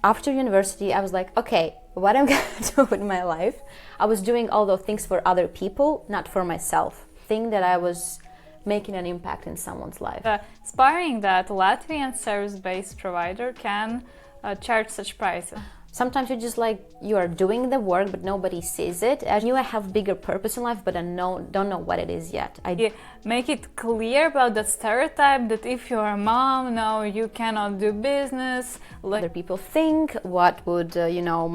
after university, I was like, okay, what I'm gonna do with my life? I was doing all those things for other people, not for myself. Think that I was making an impact in someone's life. Inspiring that Latvian service-based provider can charge such prices. Sometimes you're just like, you are doing the work, but nobody sees it. I knew I have bigger purpose in life, but I don't know what it is yet. Make it clear about that stereotype that if you're a mom, no, you cannot do business. Other people think, what would,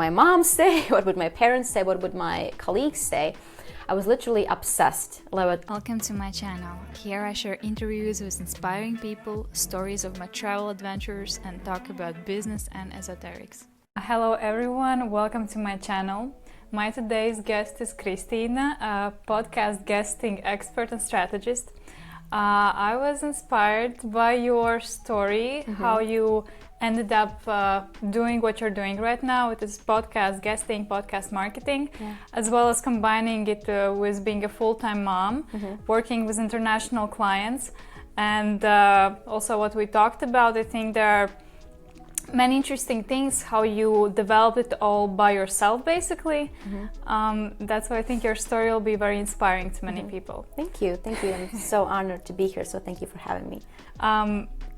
my mom say? What would my parents say? What would my colleagues say? I was literally obsessed. Welcome to my channel. Here I share interviews with inspiring people, stories of my travel adventures, and talk about business and esoterics. Hello everyone, welcome to my channel. My today's guest is Kristine, a podcast guesting expert and strategist. I was inspired by your story, how you ended up doing what you're doing right now. It is podcast guesting, podcast marketing, as well as combining it with being a full-time mom, working with international clients. And also what we talked about, I think there are many interesting things, how you developed it all by yourself, basically. That's why I think your story will be very inspiring to many people. Thank you. I'm so honored to be here, so thank you for having me.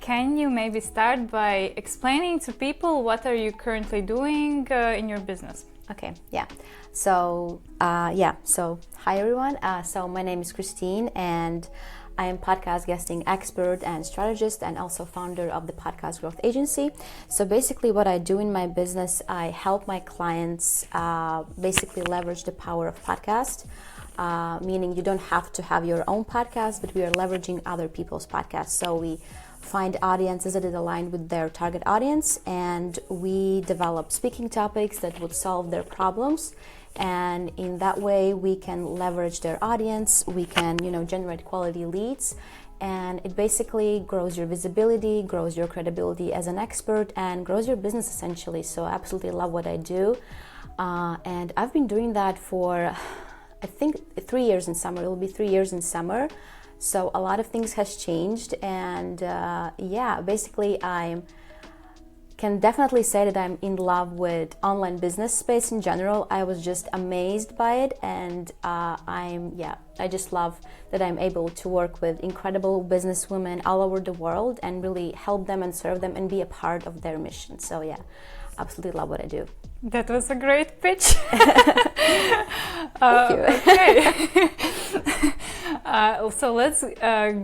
Can you maybe start by explaining to people what are you currently doing in your business? Okay, yeah. So hi everyone. So my name is Kristine, and I am podcast guesting expert and strategist, and also founder of the Podcast Growth Agency. So basically what I do in my business, I help my clients basically leverage the power of podcast, meaning you don't have to have your own podcast, but we are leveraging other people's podcasts. So we find audiences that is aligned with their target audience, and we develop speaking topics that would solve their problems. And in that way we can leverage their audience, we can generate quality leads, and it basically grows your visibility, grows your credibility as an expert, and grows your business essentially. So I absolutely love what I do, and I've been doing that for I think 3 years in summer. It will be 3 years in summer, so a lot of things has changed, and basically I can definitely say that I'm in love with online business space in general. I was just amazed by it, and I just love that I'm able to work with incredible businesswomen all over the world and really help them and serve them and be a part of their mission. So yeah, absolutely love what I do. That was a great pitch. Thank you. Okay. So let's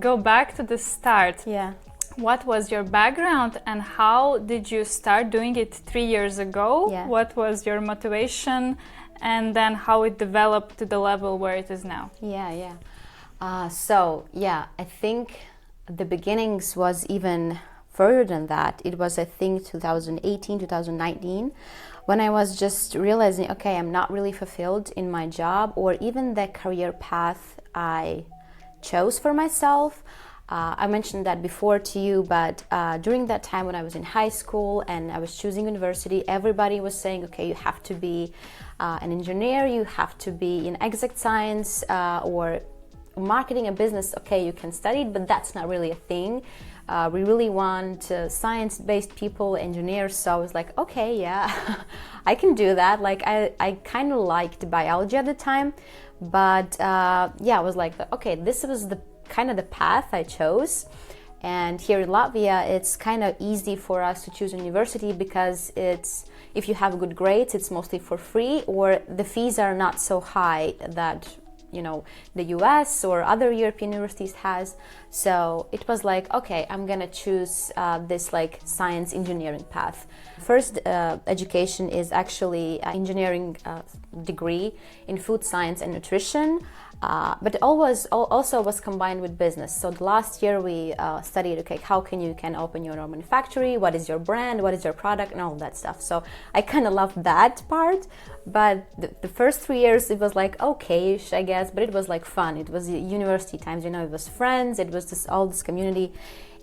go back to the start. Yeah. What was your background and how did you start doing it 3 years ago? Yeah. What was your motivation, and then how it developed to the level where it is now? I think the beginnings was even further than that. It was, I think, 2018, 2019, when I was just realizing, okay, I'm not really fulfilled in my job or even the career path I chose for myself. I mentioned that before to you, but during that time when I was in high school and I was choosing university, everybody was saying, okay, you have to be an engineer, you have to be in exact science or marketing and business. Okay, you can study it, but that's not really a thing. We really want science-based people, engineers. So I was like, okay, yeah, I can do that. Like I kind of liked biology at the time, but I was like, okay, this was the kind of the path I chose. And here in Latvia, it's kind of easy for us to choose university because if you have good grades, it's mostly for free, or the fees are not so high that the US or other European universities has. So it was like, okay, I'm gonna choose this like science engineering path. First education is actually engineering degree in food science and nutrition. But it also was combined with business. So the last year we studied, okay, how you can open your own manufactory, what is your brand, what is your product, and all that stuff. So I kind of loved that part. But the first 3 years, it was like okay-ish, I guess, but it was like fun. It was university times, it was friends, it was all this community.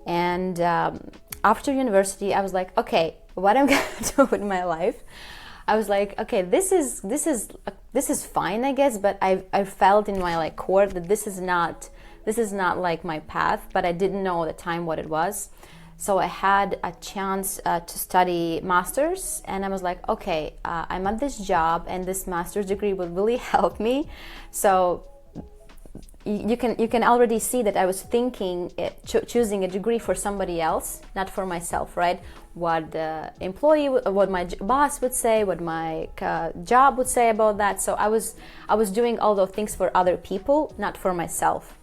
And after university, I was like, okay, what I'm gonna do with my life? I was like, okay, this is fine, I guess, but I felt in my core that this is not like my path, but I didn't know at the time what it was. So I had a chance to study masters, and I was like, okay, I'm at this job and this master's degree will really help me. So you can already see that I was thinking choosing a degree for somebody else, not for myself, right? What the employee, what my boss would say, what my job would say about that. So I was doing all those things for other people, not for myself.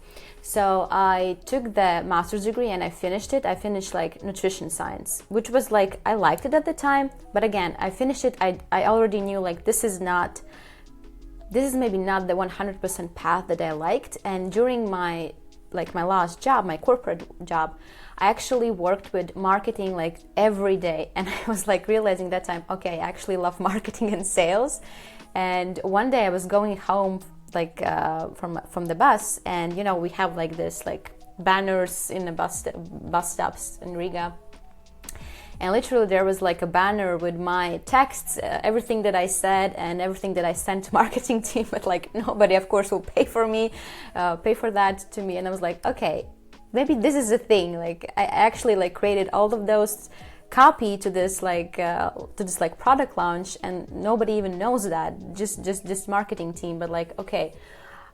So I took the master's degree and I finished it. I finished like nutrition science, which was like, I liked it at the time, but again, I finished it. I already knew like this is maybe not the 100% path that I liked. And during my last job, my corporate job, I actually worked with marketing like every day. And I was like realizing that time, okay, I actually love marketing and sales. And one day I was going home from the bus, and we have like this like banners in the bus stops in Riga. And literally there was like a banner with my texts, everything that I said and everything that I sent to marketing team, but like nobody of course will pay for that to me. And I was like, okay, maybe this is a thing. Like I actually like created all of those copy to this product launch, and nobody even knows that, just this marketing team. But like, okay,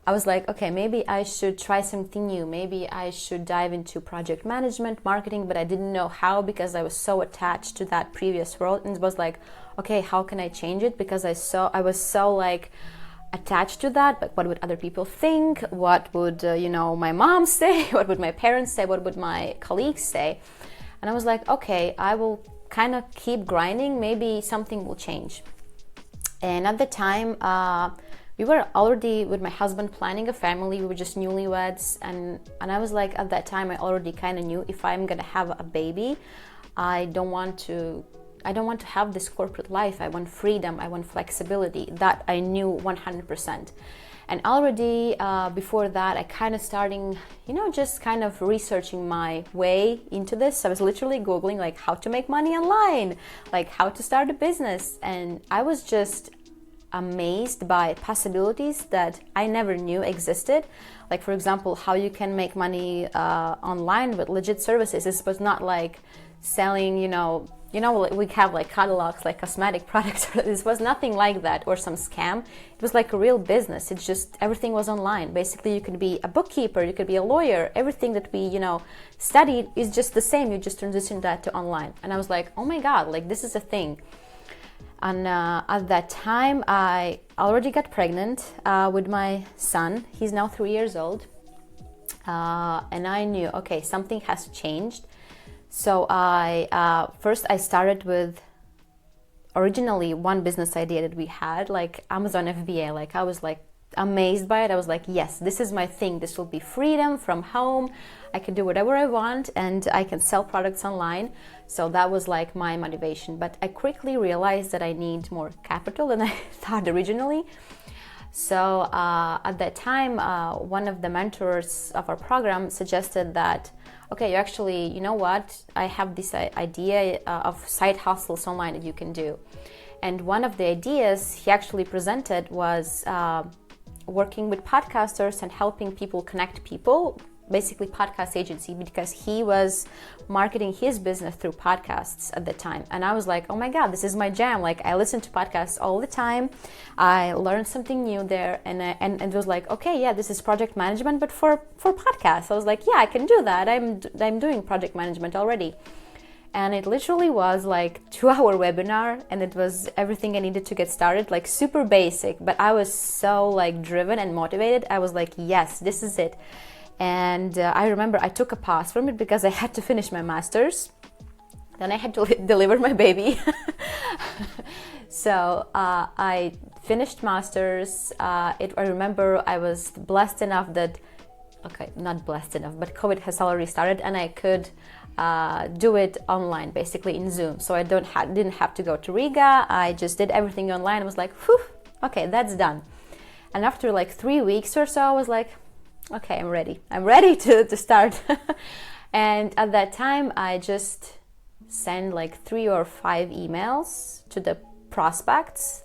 I was like, okay, maybe I should try something new. Maybe I should dive into project management, marketing, but I didn't know how because I was so attached to that previous world. And it was like, okay, how can I change it? Because I was so like attached to that. But what would other people think? What would my mom say? What would my parents say? What would my colleagues say? And I was like, okay, I will kind of keep grinding. Maybe something will change. And at the time, we were already with my husband planning a family. We were just newlyweds, and I was like, at that time I already kind of knew if I'm gonna have a baby, I don't want to have this corporate life. I want freedom, I want flexibility. That I knew 100%. And already before that, I kind of starting, just kind of researching my way into this. I was literally Googling like how to make money online, like how to start a business. And I was just amazed by possibilities that I never knew existed. Like, for example, how you can make money online with legit services. This was not like selling, we have like catalogs, like cosmetic products. This was nothing like that, or some scam. It was like a real business. It's just everything was online. Basically, you could be a bookkeeper, you could be a lawyer. Everything that we, studied is just the same. You just transition that to online. And I was like, oh my God, like this is a thing. And at that time, I already got pregnant with my son. He's now 3 years old. And I knew, okay, something has changed. So first I started with originally one business idea that we had, like Amazon FBA. Like I was like amazed by it. I was like, yes, this is my thing. This will be freedom from home. I can do whatever I want and I can sell products online. So that was like my motivation. But I quickly realized that I need more capital than I thought originally. So at that time, one of the mentors of our program suggested that, okay, you actually, you know what? I have this idea of side hustles online that you can do. And one of the ideas he actually presented was working with podcasters and helping people connect people, basically podcast agency, because he was marketing his business through podcasts at the time. And I was like, oh my God, this is my jam. Like I listen to podcasts all the time. I learned something new there. And it was like, okay, yeah, this is project management, but for podcasts. I was like, yeah, I can do that. I'm doing project management already. And it literally was like 2-hour webinar, and it was everything I needed to get started, like super basic, but I was so like driven and motivated. I was like, yes, this is it. And I remember I took a pause from it because I had to finish my master's. Then I had to deliver my baby. So I finished master's. I remember I was blessed enough that, okay, not blessed enough, but COVID has already started and I could do it online, basically in Zoom. So I didn't have to go to Riga. I just did everything online. I was like, whew, okay, that's done. And after like 3 weeks or so, I was like, okay, I'm ready to start. And at that time, I just sent like 3 or 5 emails to the prospects,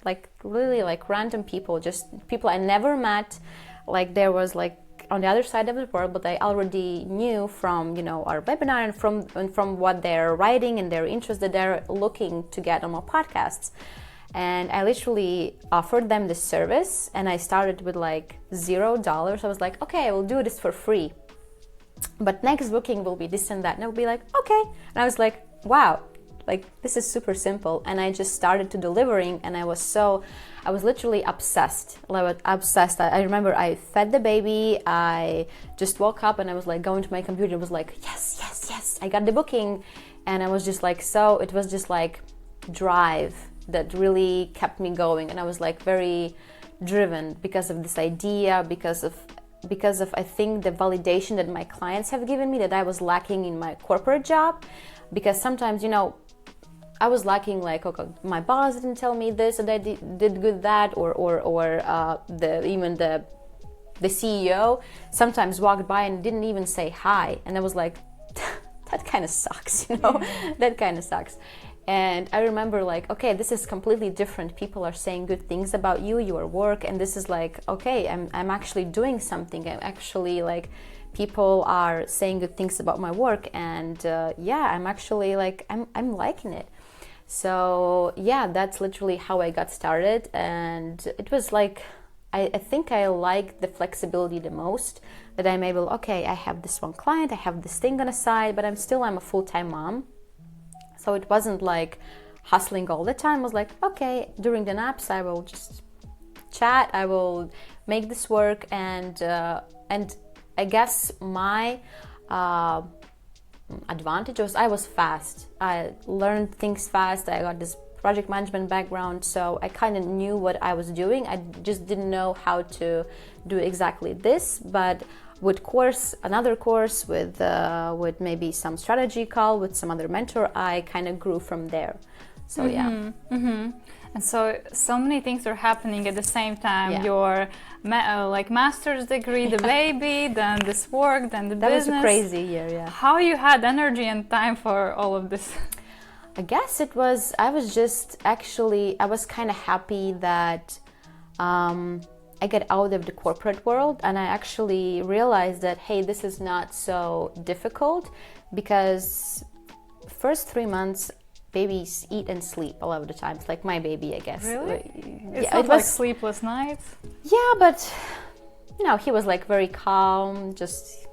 like really like random people, just people I never met. Like there was like on the other side of the world, but I already knew from, you know, our webinar and from what they're writing and their interest that they're looking to get on my podcasts. And I literally offered them this service, and I started with like $0. I was like, okay, I will do this for free, but next booking will be this and that. And I'll be like, okay. And I was like, wow, like this is super simple. And I just started to delivering, and I was literally obsessed. I remember I fed the baby, I just woke up and I was like going to my computer, it was like, yes, I got the booking. And I was just like, it was just like drive that really kept me going. And I was like very driven because of this idea, because of I think the validation that my clients have given me that I was lacking in my corporate job. Because sometimes, you know, I was lacking, like, okay, my boss didn't tell me this and I did good that, or the CEO sometimes walked by and didn't even say hi, and I was like, that kind of sucks, you know. That kind of sucks. And I remember like, okay, this is completely different. People are saying good things about you, your work, and this is like, okay, I'm actually doing something. I'm actually like, people are saying good things about my work, and I'm actually like, I'm liking it. So yeah, that's literally how I got started, and it was like, I think I like the flexibility the most, that I'm able, okay, I have this one client, I have this thing on the side, but I'm a full-time mom. So it wasn't like hustling all the time. I was like, okay, during the naps, I will just chat, I will make this work, and I guess my advantage was I was fast. I learned things fast. I got this project management background, so I kind of knew what I was doing. I just didn't know how to do exactly this, but with another course, with maybe some strategy call with some other mentor, I kind of grew from there. So And so many things are happening at the same time. Yeah. Your master's degree, the baby, then this work, then the business. That was a crazy year, yeah. How you had energy and time for all of this? I guess I was kind of happy that I get out of the corporate world, and I actually realized that, hey, this is not so difficult, because first 3 months babies eat and sleep a lot of the times, like my baby, I guess. Really? It's not like sleepless nights? Yeah, but you know, he was like very calm, just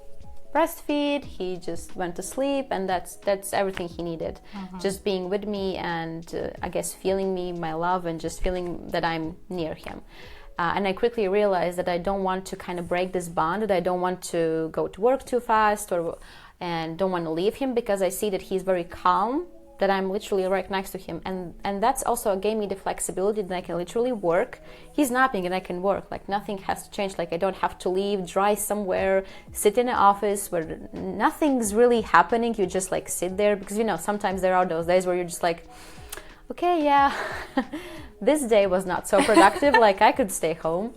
breastfeed, he just went to sleep, and that's everything he needed. Just being with me, and I guess feeling me, my love, and just feeling that I'm near him. And I quickly realized that I don't want to kind of break this bond, that I don't want to go to work too fast, and don't want to leave him, because I see that he's very calm, that I'm literally right next to him. And that's also gave me the flexibility that I can literally work. He's napping and I can work. Like nothing has to change. Like I don't have to leave, drive somewhere, sit in an office where nothing's really happening. You just like sit there, because you know, sometimes there are those days where you're just like, okay, yeah, this day was not so productive, like I could stay home.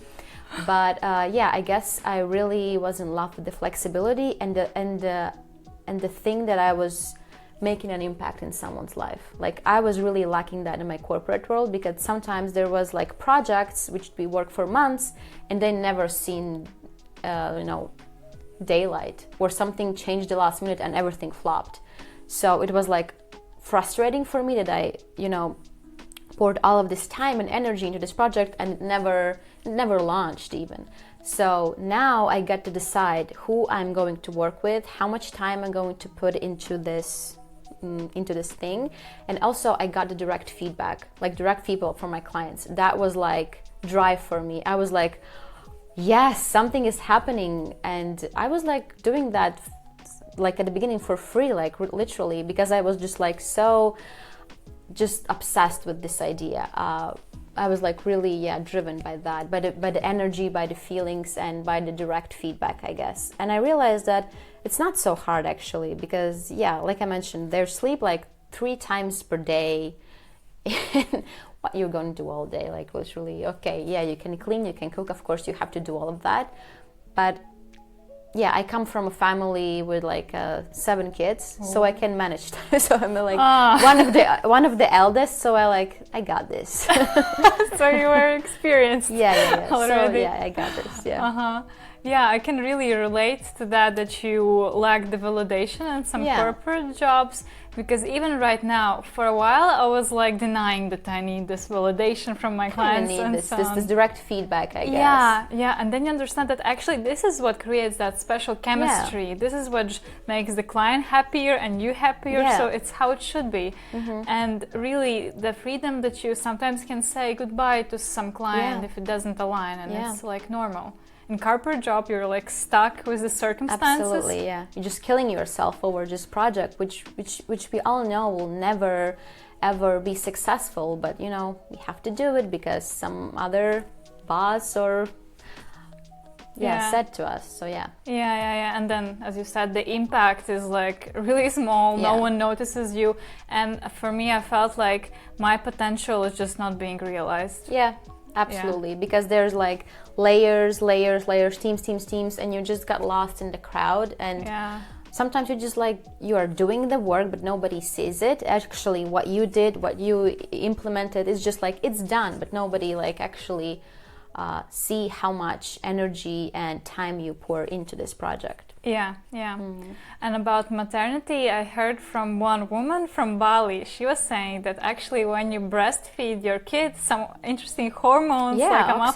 But I guess I really was in love with the flexibility and the thing that I was making an impact in someone's life. Like I was really lacking that in my corporate world, because sometimes there was like projects which we work for months and they never seen daylight, or something changed the last minute and everything flopped. So it was like frustrating for me that I, poured all of this time and energy into this project and it never launched even. So now I get to decide who I'm going to work with, how much time I'm going to put into this thing. And also I got the direct feedback, like direct feedback from my clients. That was like drive for me. I was like, yes, something is happening. And I was like doing that like at the beginning for free, like literally, because I was just like just obsessed with this idea. I was like really driven by that, by the energy, by the feelings, and by the direct feedback, I guess. And I realized that it's not so hard actually, because like I mentioned, they sleep like 3 times per day. What you're going to do all day, like literally, okay, you can clean, you can cook, of course you have to do all of that, but yeah, I come from a family with like 7 kids, so I can manage. So I'm like one of the eldest, so I got this. So you were experienced. Yeah. Already. So yeah, I got this. Yeah. Yeah, I can really relate to that you lack the validation in some corporate jobs, because even right now, for a while, I was like denying that I need this validation from my clients and this direct feedback, I guess. Yeah, and then you understand that actually this is what creates that special chemistry. Yeah. This is what makes the client happier and you happier, so it's how it should be. And really, the freedom that you sometimes can say goodbye to some client if it doesn't align, and it's like normal. In corporate job, you're like stuck with the circumstances. Absolutely, yeah. You're just killing yourself over this project, which we all know will never, ever be successful. But we have to do it because some other boss or said to us. So yeah. And then, as you said, the impact is like really small. No one notices you. And for me, I felt like my potential is just not being realized. Yeah. Absolutely, because there's like layers, teams, and you just got lost in the crowd. And sometimes you just you are doing the work, but nobody sees it. Actually, what you did, what you implemented is just it's done, but nobody actually see how much energy and time you pour into this project. Yeah. And about maternity, I heard from one woman from Bali. She was saying that actually when you breastfeed your kids, some interesting hormones come up,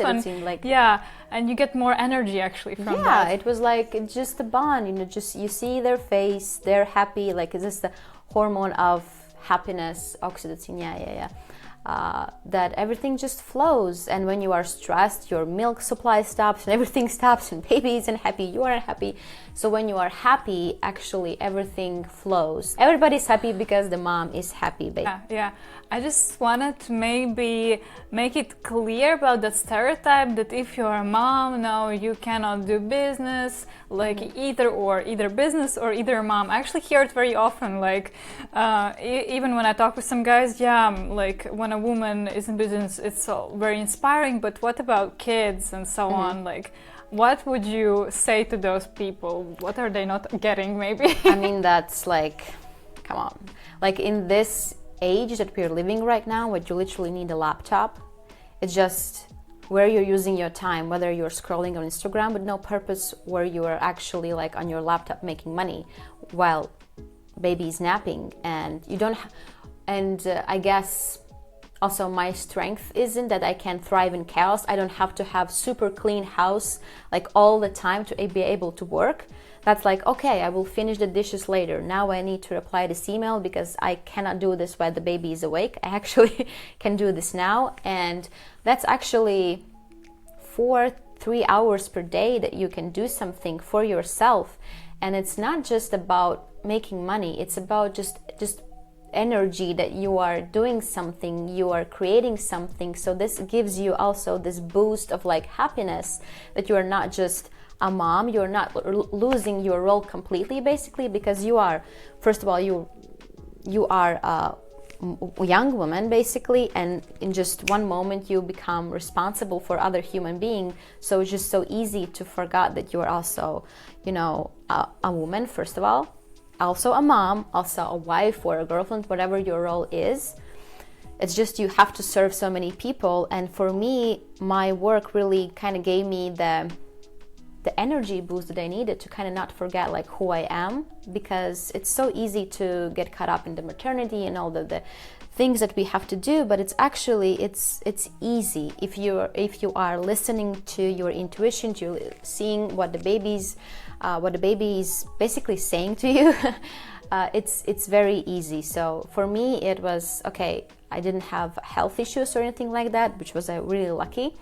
and you get more energy actually from that. Yeah, it was it's just a bond. Just you see their face, they're happy. It's just the hormone of happiness, oxytocin. Yeah. That everything just flows, and when you are stressed, your milk supply stops and everything stops, and baby isn't happy, you aren't happy. So when you are happy, actually everything flows. Everybody's happy because the mom is happy, baby. Yeah. I just wanted to maybe make it clear about that stereotype that if you're a mom, no, you cannot do business, either business or either mom. I actually hear it very often, even when I talk with some guys, when a woman is in business, it's very inspiring, but what about kids and so on? What would you say to those people? What are they not getting, maybe? I mean, that's come on. In this age that we're living right now, where you literally need a laptop, it's just where you're using your time, whether you're scrolling on Instagram with no purpose, where you are actually on your laptop making money while baby is napping, and you don't I guess also my strength isn't that I can thrive in chaos. I don't have to have super clean house all the time to be able to work. That's okay, I will finish the dishes later. Now I need to reply this email because I cannot do this while the baby is awake. I actually can do this now, and that's actually 3 hours per day that you can do something for yourself. And it's not just about making money, it's about just energy that you are doing something, you are creating something. So this gives you also this boost of happiness, that you are not just a mom, you're not losing your role completely, basically, because you are, first of all, you are a young woman, basically, and in just one moment you become responsible for other human being. So it's just so easy to forget that you are also, a woman, first of all, also a mom, also a wife or a girlfriend, whatever your role is. It's just you have to serve so many people. And for me, my work really kind of gave me the energy boost that I needed to kind of not forget who I am, because it's so easy to get caught up in the maternity and all the things that we have to do. But it's actually it's easy if you are listening to your intuition, to seeing what the baby is basically saying to you. It's very easy. So for me, it was okay. I didn't have health issues or anything like that, which was really lucky.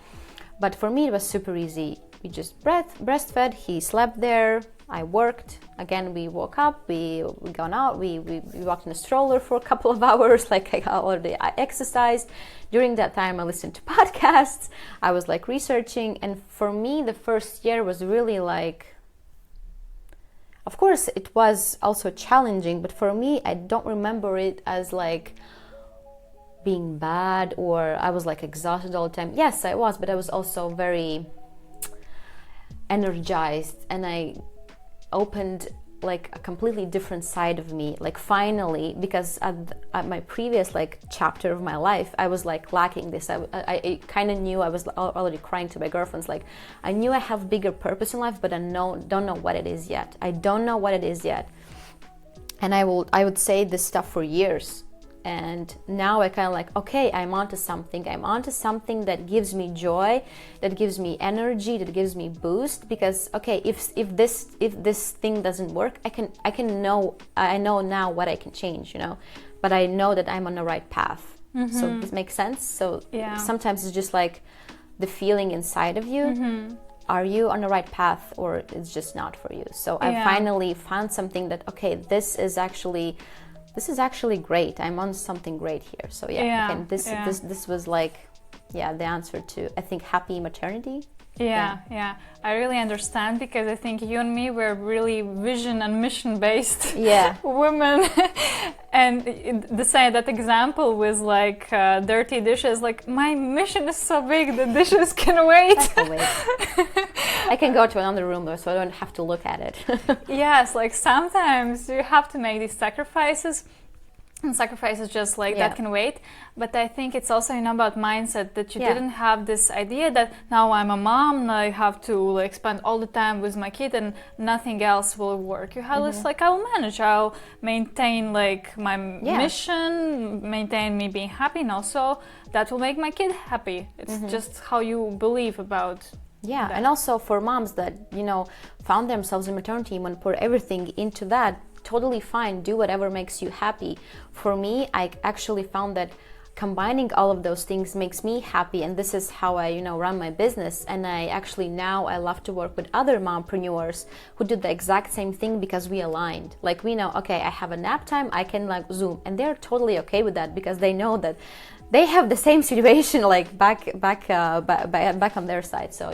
But for me, it was super easy. We just breastfed. He slept there. I worked. Again, we woke up. We gone out. We walked in a stroller for a couple of hours. I already exercised. During that time, I listened to podcasts. I was researching. And for me, the first year was really of course, it was also challenging. But for me, I don't remember it as being bad or I was exhausted all the time. Yes, I was, but I was also very energized, and I opened like a completely different side of me, like finally, because at my previous like chapter of my life, I was like lacking this. I kind of knew, I was already crying to my girlfriends, like I knew I have bigger purpose in life, but I don't know what it is yet. I don't know what it is yet. And I would say this stuff for years. And now I kind of like, okay, I'm onto something. I'm onto something that gives me joy, that gives me energy, that gives me boost. Because okay, if this thing doesn't work, I know now what I can change, you know. But I know that I'm on the right path. So this makes sense. So sometimes it's just like the feeling inside of you. Are you on the right path, or it's just not for you? So I finally found something that, okay, this is actually great. I'm on something great here. So this was like, the answer to, I think, happy maternity. Yeah. I really understand, because I think you and me were really vision and mission based women. And that example was like dirty dishes. Like, my mission is so big, the dishes can wait. I can wait. I can go to another room, so I don't have to look at it. Yes, like sometimes you have to make these sacrifices. And sacrifices just like that can wait. But I think it's also, about mindset, that you didn't have this idea that now I'm a mom, now I have to like spend all the time with my kid and nothing else will work. You have this like, I'll manage, I'll maintain like my mission, maintain me being happy, and also that will make my kid happy. It's just how you believe about that. And also for moms that, found themselves in maternity and pour everything into that, totally fine, do whatever makes you happy. For me, I actually found that combining all of those things makes me happy, and this is how I run my business. And I love to work with other mompreneurs who do the exact same thing, because we aligned. Like, we know, okay, I have a nap time, I can like Zoom, and they're totally okay with that, because they know that they have the same situation like back on their side. So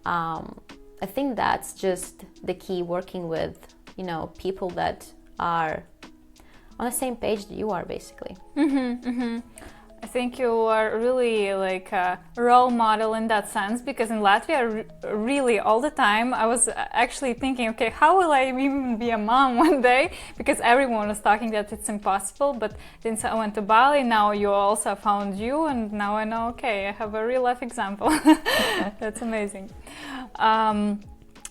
I think that's just the key, working with people that are on the same page that you are, basically. I think you are really like a role model in that sense, because in Latvia, really all the time, I was actually thinking, okay, how will I even be a mom one day? Because everyone was talking that it's impossible. But since I went to Bali, now you also found you, and now I know, okay, I have a real life example. That's amazing.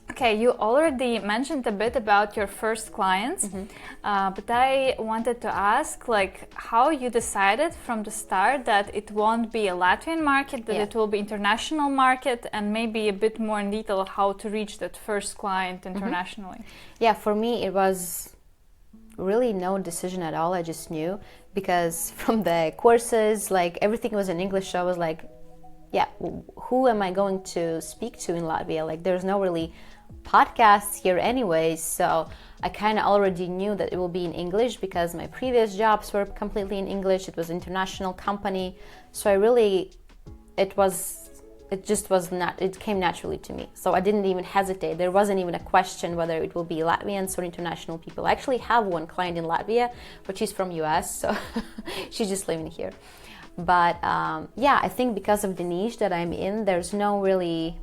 Okay, you already mentioned a bit about your first clients, but I wanted to ask, like, how you decided from the start that it won't be a Latvian market, that it will be international market, and maybe a bit more in detail how to reach that first client internationally. Yeah, for me it was really no decision at all. I just knew, because from the courses, like everything was in English, so I was like, who am I going to speak to in Latvia? Like, there's no really podcasts here anyways, so I kind of already knew that it will be in English, because my previous jobs were completely in English. It was an international company, so it came naturally to me. So I didn't even hesitate. There wasn't even a question whether it will be Latvians or international people. I actually have one client in Latvia, but she's from US, so she's just living here. But I think because of the niche that I'm in, there's no really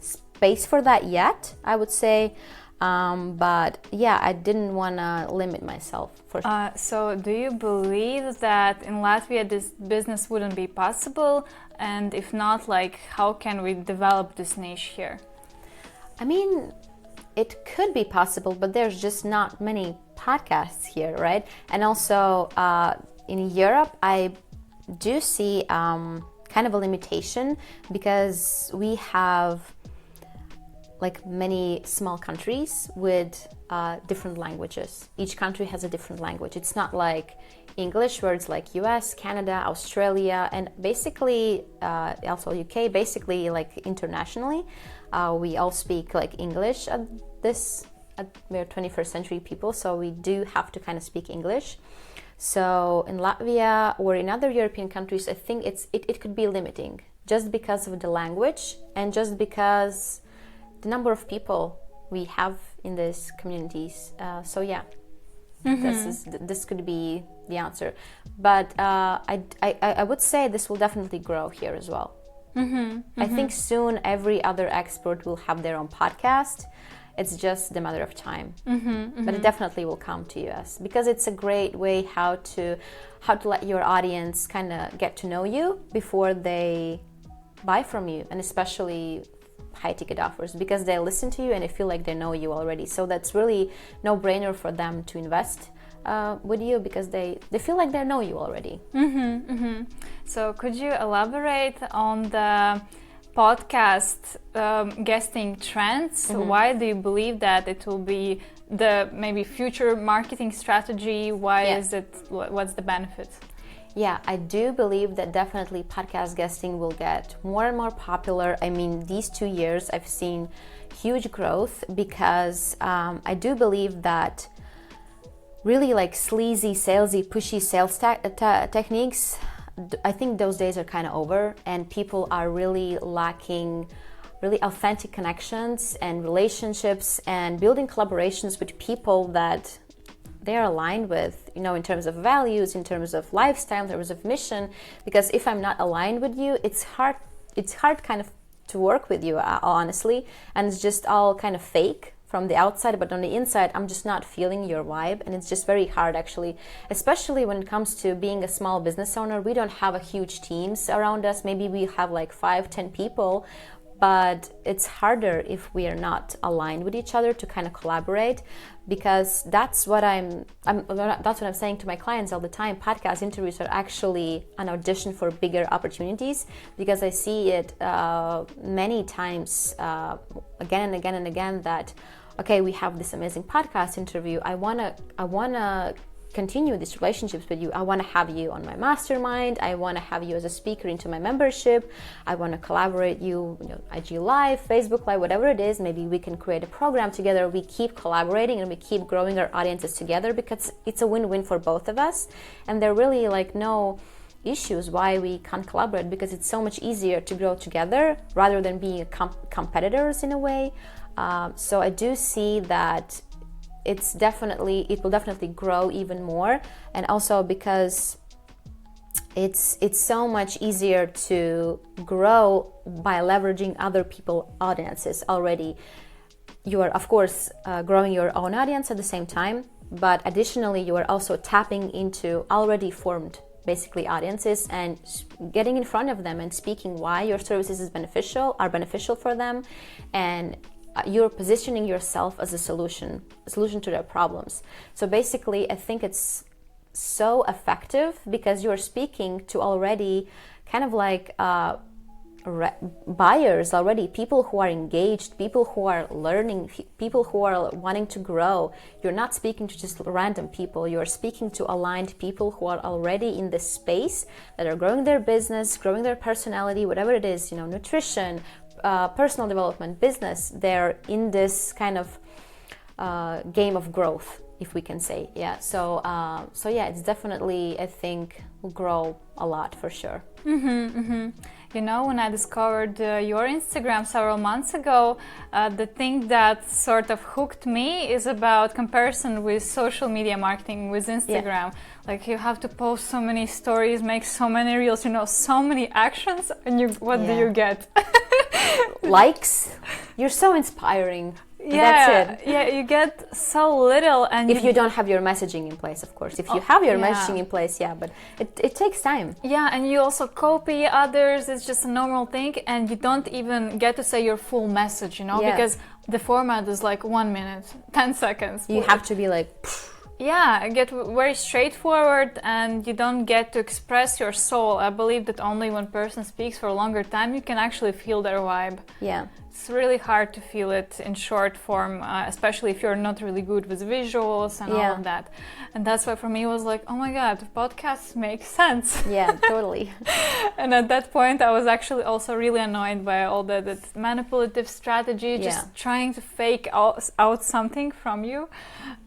space for that yet, I would say. But I didn't want to limit myself. So do you believe that in Latvia this business wouldn't be possible? And if not, like, how can we develop this niche here? I mean, it could be possible, but there's just not many podcasts here, right? And also in Europe, I do see kind of a limitation, because we have like many small countries with different languages. Each country has a different language. It's not like English, where it's like US, Canada, Australia, and basically also UK. Basically, like internationally, we all speak like English we're 21st century people, so we do have to kind of speak English. So in Latvia or in other European countries, I think it could be limiting, just because of the language and just because the number of people we have in these communities. This could be the answer. But I would say this will definitely grow here as well. I think soon every other expert will have their own podcast, It's just a matter of time. But it definitely will come to you, because it's a great way how to let your audience kind of get to know you before they buy from you, and especially high ticket offers, because they listen to you and they feel like they know you already. So that's really no brainer for them to invest with you, because they feel like they know you already. So could you elaborate on the podcast guesting trends? Why do you believe that it will be the maybe future marketing strategy? Why is it? What's the benefit? Yeah, I do believe that definitely podcast guesting will get more and more popular. I mean, these 2 years I've seen huge growth, because I do believe that really like sleazy, salesy, pushy sales techniques, I think those days are kind of over, and people are really lacking really authentic connections and relationships and building collaborations with people that they are aligned with, in terms of values, in terms of lifestyle, in terms of mission. Because if I'm not aligned with you, it's hard kind of to work with you, honestly, and it's just all kind of fake from the outside, but on the inside I'm just not feeling your vibe, and it's just very hard, actually, especially when it comes to being a small business owner. We don't have a huge teams around us. Maybe we have like 5-10 people, but it's harder if we are not aligned with each other to kind of collaborate, because that's what I'm saying to my clients all the time. Podcast interviews are actually an audition for bigger opportunities, because I see it many times, again and again and again, that okay, we have this amazing podcast interview. I wanna continue these relationships with you. I want to have you on my mastermind. I want to have you as a speaker into my membership. I want to collaborate you, IG Live, Facebook Live, whatever it is. Maybe we can create a program together. We keep collaborating and we keep growing our audiences together, because it's a win-win for both of us. And there are really like no issues why we can't collaborate, because it's so much easier to grow together rather than being competitors in a way. So I do see that it will definitely grow even more, and also because it's so much easier to grow by leveraging other people's audiences already. You are of course growing your own audience at the same time, but additionally you are also tapping into already formed basically audiences and getting in front of them and speaking why your services are beneficial for them, and you're positioning yourself as a solution to their problems. So basically, I think it's so effective, because you're speaking to already kind of like buyers already, people who are engaged, people who are learning, people who are wanting to grow. You're not speaking to just random people. You're speaking to aligned people who are already in this space, that are growing their business, growing their personality, whatever it is, nutrition, personal development, business. They're in this kind of game of growth, if we can say. So yeah, it's definitely, I think, will grow a lot for sure. When I discovered your Instagram several months ago, the thing that sort of hooked me is about comparison with social media marketing with Instagram. Like, you have to post so many stories, make so many reels, so many actions, and what do you get? Likes. You're so inspiring. That's it. Yeah, you get so little, and if you don't have your messaging in place, of course. If you have your messaging in place, but it takes time. Yeah, and you also copy others. It's just a normal thing, and you don't even get to say your full message, because the format is like 1 minute, 10 seconds. You have to be like... get very straightforward, and you don't get to express your soul. I believe that only when a person speaks for a longer time, you can actually feel their vibe. Yeah. It's really hard to feel it in short form, especially if you're not really good with visuals and all of that. And that's why for me it was like, oh my god, podcasts make sense. Yeah, totally. And at that point I was actually also really annoyed by all the manipulative strategy, just trying to fake out something from you.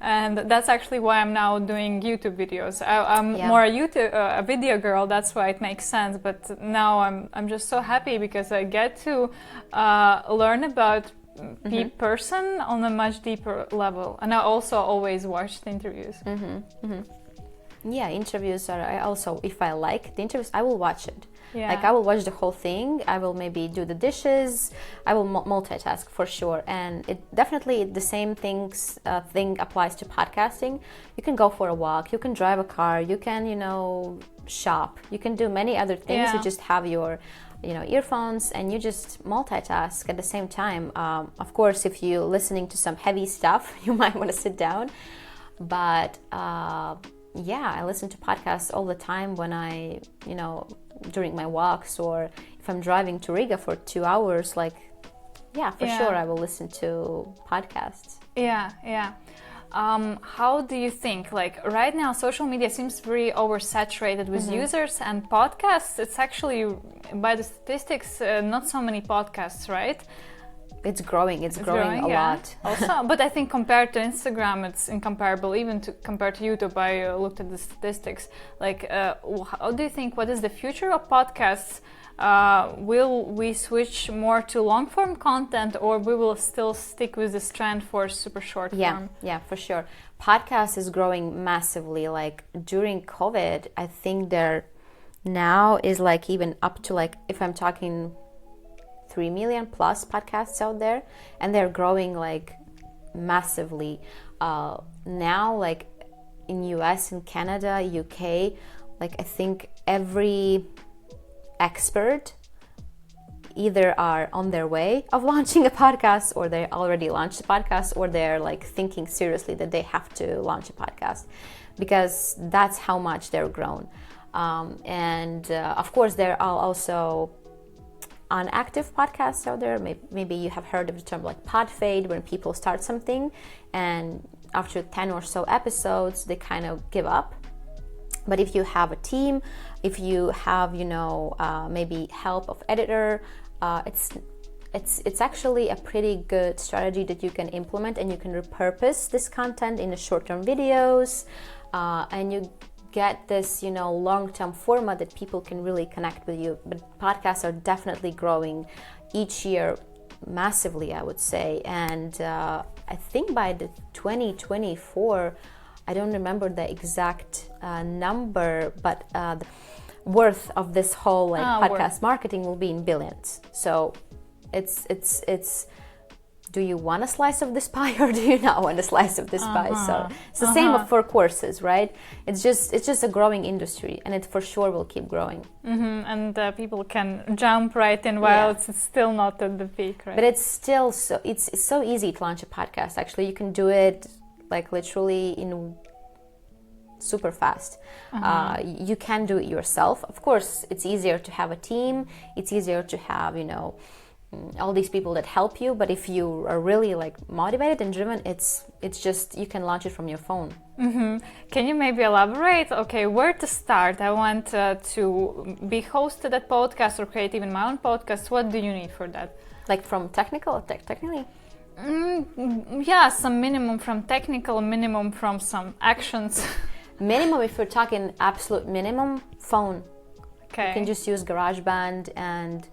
And that's actually why I'm now doing YouTube videos. I'm more a video girl, that's why it makes sense. But now I'm just so happy, because I get to learn about person on a much deeper level, and I also always watch the interviews. Yeah, interviews are, I also, if I like the interviews, I will watch it. Yeah. Like I will watch the whole thing. I will maybe do the dishes. I will multitask for sure. And it definitely the same thing applies to podcasting. You can go for a walk. You can drive a car. You can, shop. You can do many other things. Yeah. You just have your, earphones and you just multitask at the same time. Of course, if you're listening to some heavy stuff, you might want to sit down. But yeah, I listen to podcasts all the time when I, during my walks, or if I'm driving to Riga for 2 hours, like, yeah, for sure I will listen to podcasts. Yeah. How do you think, like right now social media seems very oversaturated with users, and podcasts, it's actually, by the statistics, not so many podcasts, right? It's growing a lot. Also, but I think compared to Instagram, it's incomparable. Even compared to YouTube, I looked at the statistics. Like, how do you think? What is the future of podcasts? Will we switch more to long-form content, or we will still stick with this trend for super short form? Yeah, for sure. Podcast is growing massively. Like during COVID, I think there now is like even up to like, if I'm talking 3 million plus podcasts out there, and they're growing like massively. Now, like in US, in Canada, UK, like I think every expert either are on their way of launching a podcast, or they already launched a podcast, or they're like thinking seriously that they have to launch a podcast, because that's how much they're grown. And of course there are also unactive podcasts out there. Maybe you have heard of the term like pod fade, when people start something and after 10 or so episodes they kind of give up. But if you have a team, if you have maybe help of editor, it's actually a pretty good strategy that you can implement, and you can repurpose this content in the short-term videos, and you get this long-term format that people can really connect with you. But podcasts are definitely growing each year massively, I would say. And I think by the 2024, I don't remember the exact number, but the worth of this whole podcast marketing will be in billions. So it's do you want a slice of this pie, or do you not want a slice of this pie? So it's the same for courses, right? It's just a growing industry, and it for sure will keep growing. And people can jump right in while it's still not at the peak, right? But it's still it's so easy to launch a podcast. Actually, you can do it like literally in super fast. You can do it yourself. Of course, it's easier to have a team. It's easier to have all these people that help you, but if you are really like motivated and driven, it's just, you can launch it from your phone. Can you maybe elaborate, where to start? I want to be hosted at podcast or create even my own podcast. What do you need for that? Like from technically? Yeah, some minimum from technical, minimum from some actions. Minimum, if you're talking absolute minimum, phone. Okay. You can just use GarageBand, and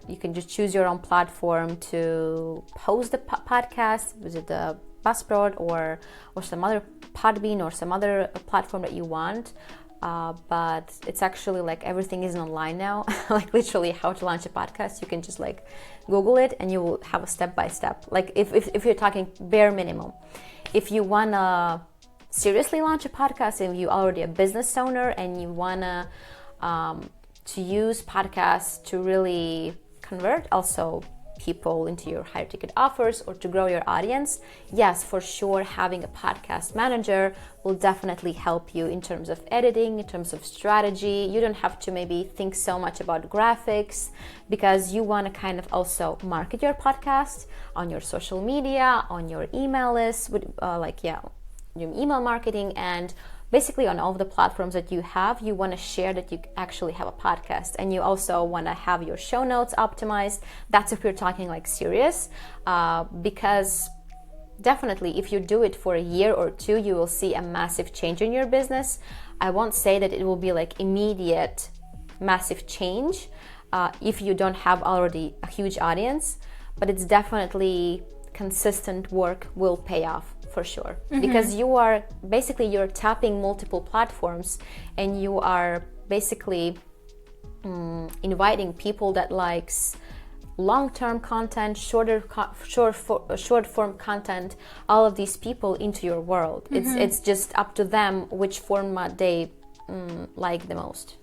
you can just choose your own platform to host the podcast. Visit the Buzzsprout or some other Podbean or some other platform that you want. But it's actually like everything is online now. Like literally how to launch a podcast. You can just like Google it and you will have a step-by-step. Like if you're talking bare minimum. If you wanna seriously launch a podcast and you're already a business owner and you wanna to use podcasts to really convert also people into your higher ticket offers or to grow your audience, yes, for sure, having a podcast manager will definitely help you in terms of editing, in terms of strategy. You don't have to maybe think so much about graphics, because you want to kind of also market your podcast on your social media, on your email list, with your email marketing, and basically on all of the platforms that you have, you want to share that you actually have a podcast, and you also want to have your show notes optimized. That's if you're talking like serious, because definitely if you do it for a year or two, you will see a massive change in your business. I won't say that it will be like immediate massive change if you don't have already a huge audience, but it's definitely consistent work will pay off for sure. Because you're tapping multiple platforms, and you are basically inviting people that likes long-term content, short form content, all of these people into your world. It's just up to them which format they like the most.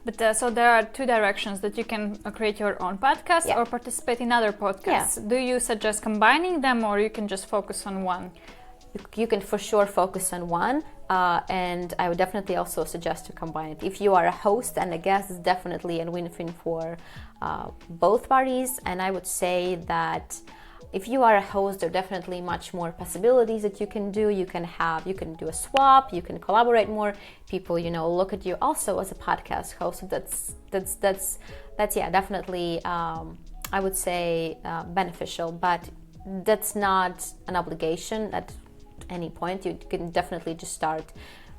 But so there are two directions that you can create your own podcast or participate in other podcasts. Do you suggest combining them, or you can just focus on one? You can for sure focus on one, and I would definitely also suggest to combine it. If you are a host and a guest, it's definitely a win-win for both parties. And I would say that if you are a host, there are definitely much more possibilities that you can do. You can do a swap, you can collaborate more. People, look at you also as a podcast host. That's definitely I would say beneficial, but that's not an obligation at any point. You can definitely just start,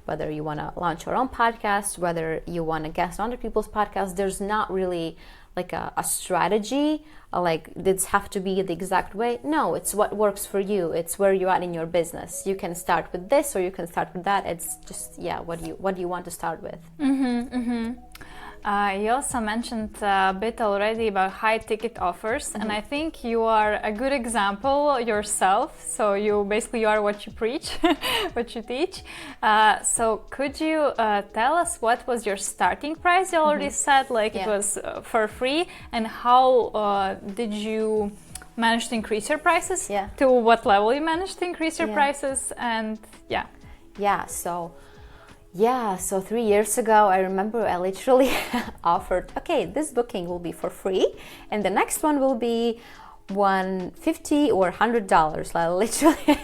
whether you want to launch your own podcast, whether you want to guest on other people's podcasts. There's not really like a strategy, like this have to be the exact way. No, it's what works for you. It's where you're at in your business. You can start with this or you can start with that. It's just what you want to start with. You also mentioned a bit already about high ticket offers, and I think you are a good example yourself. So you are what you preach, what you teach. So could you tell us what was your starting price? You already said it was for free, and how did you manage to increase your prices? To what level you managed to increase your prices? And So 3 years ago, I remember I literally offered, okay, this booking will be for free, and the next one will be $150 or $100.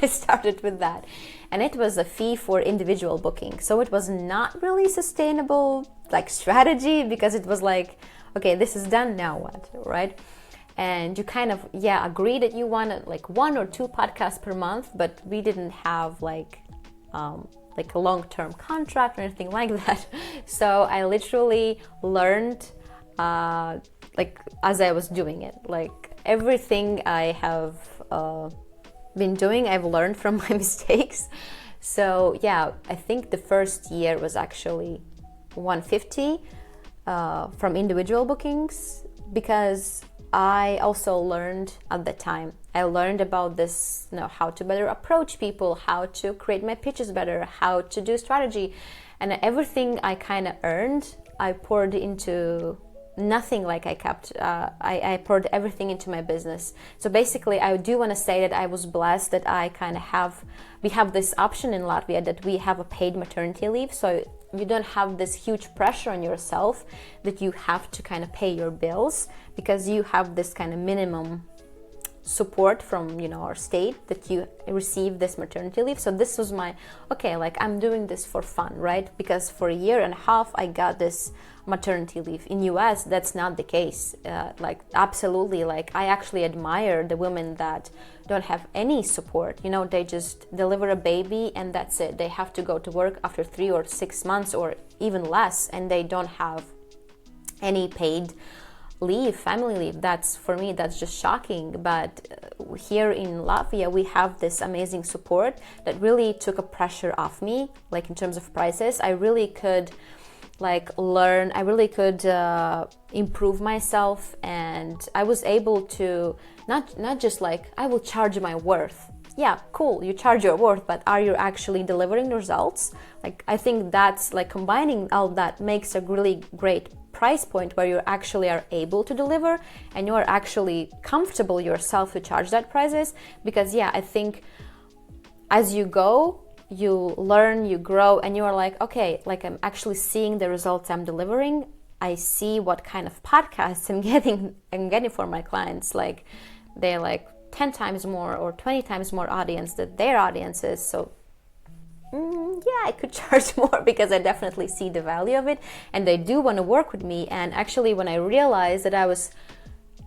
I started with that, and it was a fee for individual booking. So it was not really sustainable strategy, because it was like, okay, this is done, now what, right? And you kind of agree that you wanted 1 or 2 podcasts per month, but we didn't have a long-term contract or anything like that. So I literally learned as I was doing it, everything I have been doing, I've learned from my mistakes. So I think the first year was actually $150 from individual bookings, because I also learned at the time. I learned about this, how to better approach people, how to create my pitches better, how to do strategy, and everything I kind of earned, I poured into nothing I kept. I poured everything into my business. So basically, I do want to say that I was blessed that we have this option in Latvia that we have a paid maternity leave. So you don't have this huge pressure on yourself that you have to kind of pay your bills, because you have this kind of minimum support from our state that you receive this maternity leave. So this was my I'm doing this for fun, right? Because for a year and a half I got this maternity leave. In US that's not the case. Absolutely, I actually admire the women that don't have any support. They just deliver a baby and that's it. They have to go to work after 3 or 6 months or even less, and they don't have any paid leave, family leave. For me, that's just shocking. But here in Latvia, we have this amazing support that really took a pressure off me, in terms of prices. I really could learn, I really could improve myself, and I was able to not just I will charge my worth. Yeah, cool, you charge your worth, but are you actually delivering results? I think that's combining all that makes a really great price point, where you actually are able to deliver and you are actually comfortable yourself to charge that prices. Because I think as you go, you learn, you grow, and you are okay, I'm actually seeing the results I'm delivering. I see what kind of podcasts I'm getting for my clients. They're 10 times more or 20 times more audience than their audience is. So I could charge more, because I definitely see the value of it, and they do want to work with me. And actually, when I realized that I was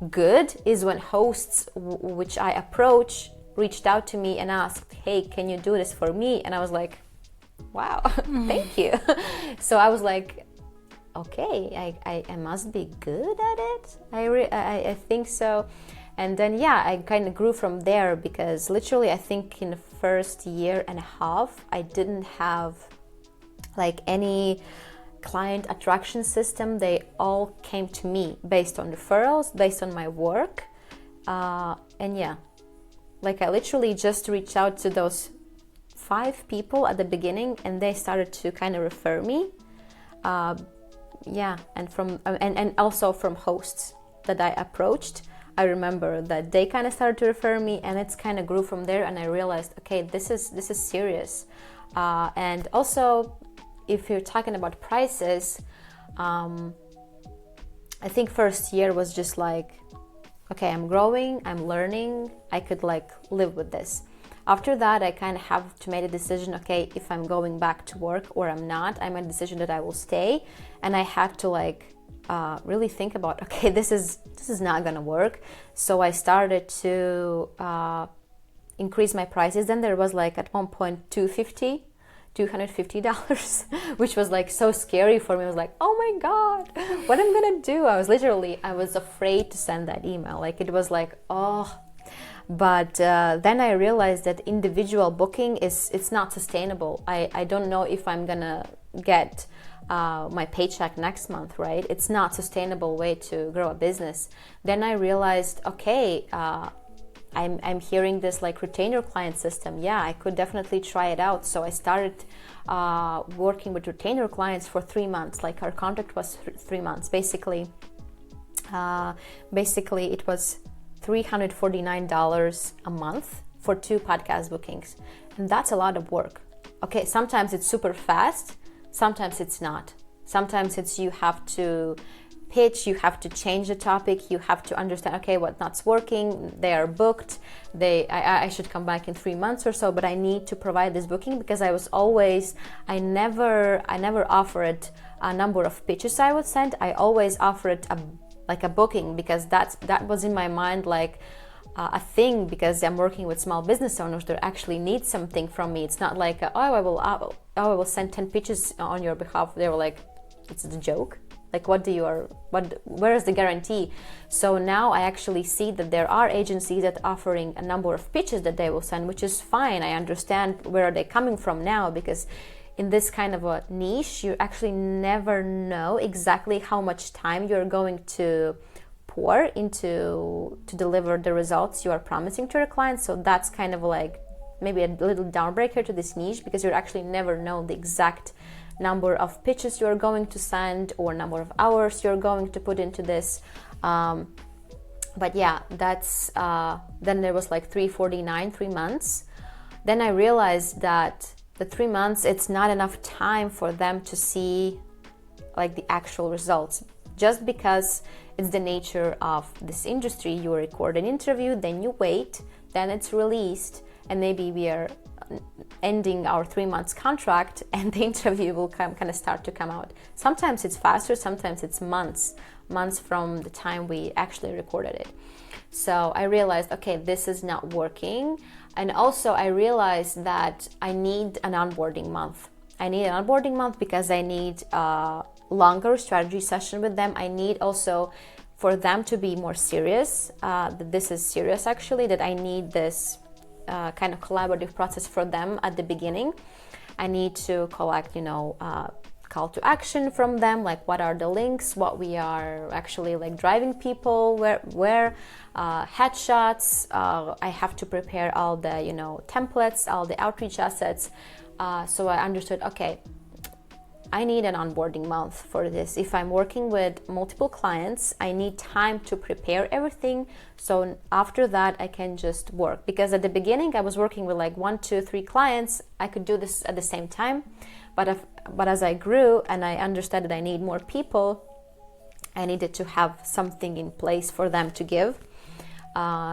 good is when hosts which I approach reached out to me and asked, hey, can you do this for me? And I was like, wow, thank you. So I was like, okay, I must be good at it. I think so. And then, yeah, I kind of grew from there, because literally I think in the first year and a half, I didn't have like any client attraction system. They all came to me based on referrals, based on my work. And yeah, like I literally just reached out to those 5 people at the beginning, and they started to kind of refer me. Yeah, and also from hosts that I approached. I remember that they kind of started to refer me, and it's kind of grew from there. And I realized, okay, this is serious. And also, if you're talking about prices, I think first year was just like, okay, I'm growing, I'm learning, I could like live with this. After that, I kind of have to make a decision, okay, if I'm going back to work or I'm not. I made a decision that I will stay, and I had to like really think about, okay, this is not gonna work. So I started to increase my prices. Then there was like at one point $250, which was like so scary for me. I was like, oh my God, what am I gonna do? I was afraid to send that email. Like it was like, oh. But then I realized that individual booking it's not sustainable. I don't know if I'm gonna get my paycheck next month, right? It's not sustainable way to grow a business. Then I realized, okay, I'm hearing this like retainer client system. Yeah, I could definitely try it out. So I started working with retainer clients for 3 months. Like our contract was 3 months. Basically, it was $349 a month for 2 podcast bookings, and that's a lot of work. Okay, sometimes it's super fast, sometimes it's not. Sometimes it's you have to pitch, you have to change the topic, you have to understand, okay, what's not working, they are booked, I should come back in 3 months or so, but I need to provide this booking, because I never offered a number of pitches I would send. I always offered a booking, because that was in my mind like a thing, because I'm working with small business owners that actually need something from me. It's not like I will send 10 pitches on your behalf. They were like, it's a joke. Like where is the guarantee? So now I actually see that there are agencies that are offering a number of pitches that they will send, which is fine. I understand where are they coming from now, because in this kind of a niche, you actually never know exactly how much time you're going to pour into to deliver the results you are promising to your clients. So that's kind of like maybe a little downbreaker to this niche, because you actually never know the exact number of pitches you're going to send or number of hours you're going to put into this. But yeah, that's then there was like $349, 3 months. Then I realized that the 3 months, it's not enough time for them to see like the actual results, just because it's the nature of this industry. You record an interview, then you wait, then it's released, and maybe we are ending our 3 months contract and the interview will kind of start to come out. Sometimes it's faster, sometimes it's months from the time we actually recorded it. So I realized, okay, this is not working. And also I realized that I need an onboarding month. Because I need a longer strategy session with them. I need also for them to be more serious, that this is serious actually, that I need this kind of collaborative process for them at the beginning. I need to collect, call to action from them, like what are the links, what we are actually like driving people, where headshots. I have to prepare all the templates, all the outreach assets. So I understood, okay, I need an onboarding month for this. If I'm working with multiple clients, I need time to prepare everything. So after that, I can just work. Because at the beginning, I was working with like 1, 2, 3 clients. I could do this at the same time. But as I grew and I understood that I need more people, I needed to have something in place for them to give.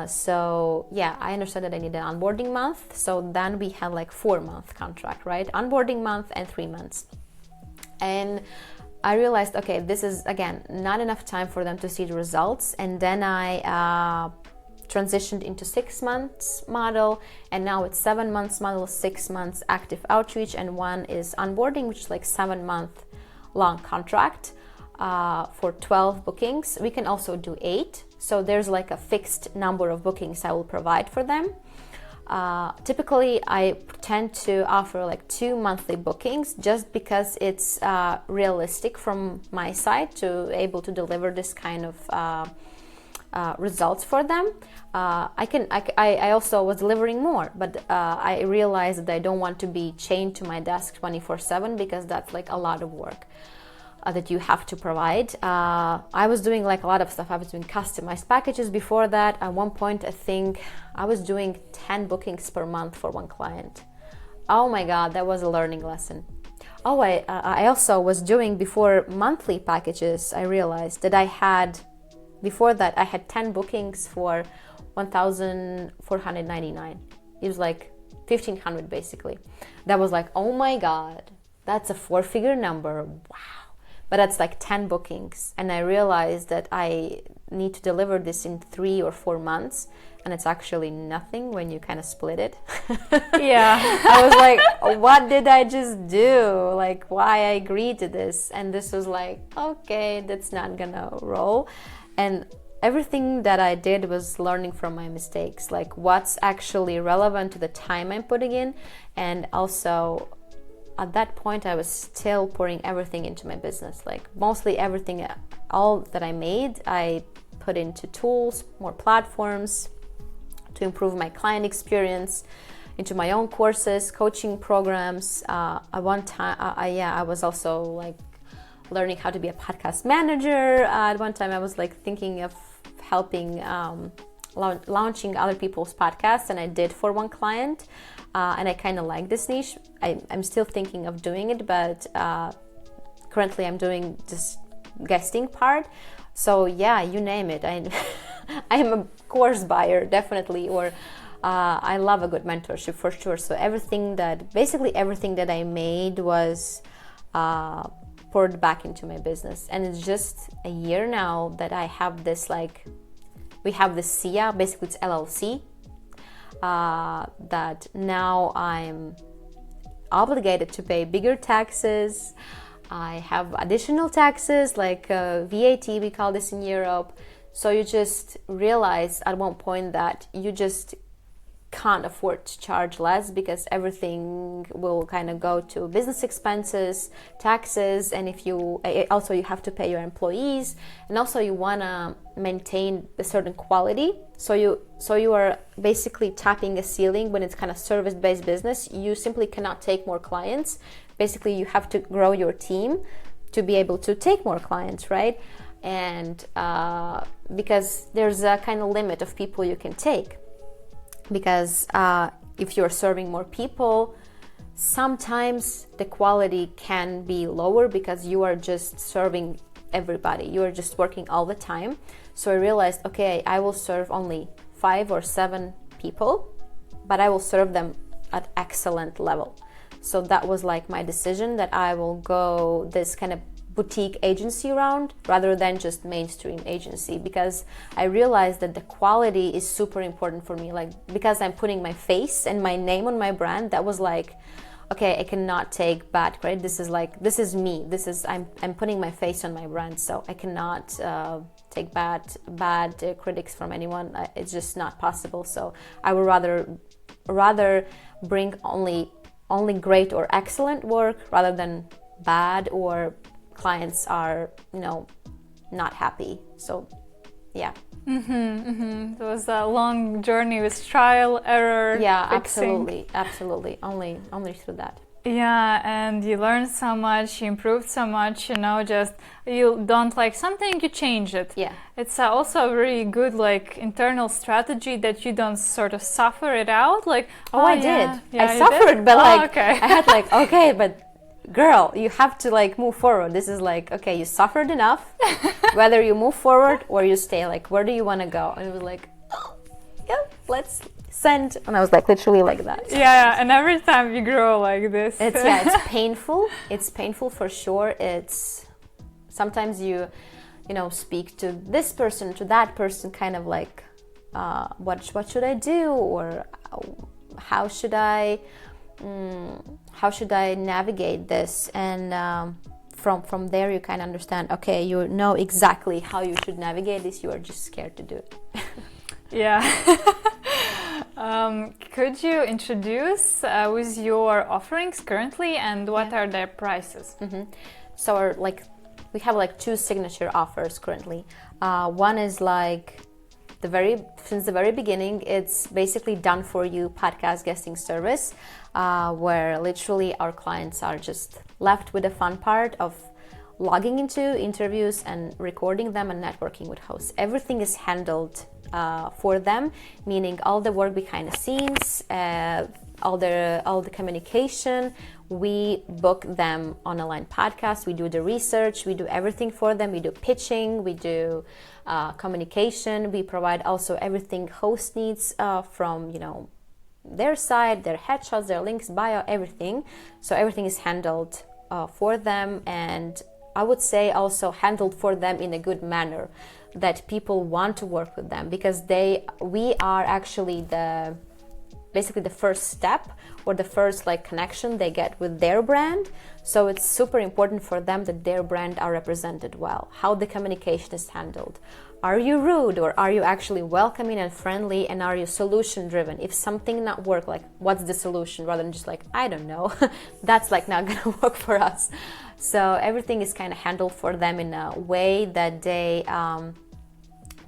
So yeah, I understood that I needed an onboarding month. So then we had like 4-month contract, right? Onboarding month and 3 months. And I realized, okay, this is, again, not enough time for them to see the results. And then I transitioned into 6 months model, and now it's 7 months model, 6 months active outreach, and 1 is onboarding, which is like 7-month long contract. for 12 bookings. We can also do 8. So there's like a fixed number of bookings I will provide for them. Typically, I tend to offer like 2 monthly bookings just because it's realistic from my side to able to deliver this kind of results for them. I also was delivering more, but I realized that I don't want to be chained to my desk 24/7 because that's like a lot of work that you have to provide. I was doing like a lot of stuff. I was doing customized packages before that. At one point, I think I was doing 10 bookings per month for one client. Oh my God, that was a learning lesson. Oh, I also was doing before monthly packages. I realized that before that, I had 10 bookings for 1,499. It was like 1,500 basically. That was like, oh my God, that's a 4-figure number. Wow. But that's like 10 bookings. And I realized that I need to deliver this in 3 or 4 months. And it's actually nothing when you kind of split it. Yeah. I was like, what did I just do? Like, why I agreed to this? And this was like, okay, that's not gonna roll. And everything that I did was learning from my mistakes, like what's actually relevant to the time I'm putting in. And also, at that point, I was still pouring everything into my business. Like mostly everything, all that I made, I put into tools, more platforms to improve my client experience, into my own courses, coaching programs. At one time, I was also like learning how to be a podcast manager. At one time, I was like thinking of helping launching other people's podcasts, and I did for one client. And I kind of like this niche. I'm still thinking of doing it, but currently I'm doing this guesting part. So yeah, you name it. I'm a course buyer, definitely, or I love a good mentorship for sure. So basically everything that I made was poured back into my business. And it's just a year now that I have this, like, we have this SIA, basically it's LLC, that now I'm obligated to pay bigger taxes. I have additional taxes like VAT, we call this in Europe. So you just realize at one point that you just can't afford to charge less because everything will kind of go to business expenses, taxes, and if you also you have to pay your employees, and also you want to maintain a certain quality. So you are basically tapping a ceiling when it's kind of service-based business. You simply cannot take more clients. Basically, you have to grow your team to be able to take more clients, right? And because there's a kind of limit of people you can take. Because if you're serving more people, sometimes the quality can be lower because you are just serving everybody. You are just working all the time. So I realized, okay, I will serve only 5 or 7 people, but I will serve them at excellent level. So that was like my decision that I will go this kind of boutique agency route rather than just mainstream agency, because I realized that the quality is super important for me. Like, because I'm putting my face and my name on my brand, that was like, okay, I cannot take bad credit. This is me. I'm putting my face on my brand, so I cannot take bad critics from anyone. It's just not possible. So I would rather bring only great or excellent work rather than bad or clients are, not happy. So yeah. It was a long journey with trial, error. Yeah, fixing. absolutely. Only through that. Yeah, and you learned so much, you improved so much, just you don't like something, you change it. Yeah. It's also a very good internal strategy that you don't sort of suffer it out. Like, I yeah, did. I suffered, did? but okay. I had okay, but girl, you have to move forward. This is okay, you suffered enough. Whether you move forward or you stay, where do you want to go? And it was oh, yeah, let's send. And I was literally like that. Yeah, and every time you grow like this. It's painful. It's painful for sure. It's sometimes you speak to this person, to that person, kind of what should I do, or how should I navigate this? And from there you kind of understand, okay, you know exactly how you should navigate this, you are just scared to do it. Yeah. Could you introduce with your offerings currently, and what are their prices? So we have like 2 signature offers currently. One is like since the very beginning, it's basically done for you podcast guesting service, where literally our clients are just left with the fun part of logging into interviews and recording them and networking with hosts. Everything is handled for them, meaning all the work behind the scenes, all the communication. We book them on a line podcast. We do the research. We do everything for them. We do pitching. We do communication. We provide also everything host needs from their side, their headshots, their links, bio, everything. So everything is handled for them, and I would say also handled for them in a good manner, that people want to work with them, because we are actually basically the first step or the first connection they get with their brand. So it's super important for them that their brand are represented well, how the communication is handled. Are you rude, or are you actually welcoming and friendly, and are you solution driven? If something not work, what's the solution, rather than just I don't know. That's not gonna work for us. So everything is kind of handled for them in a way that they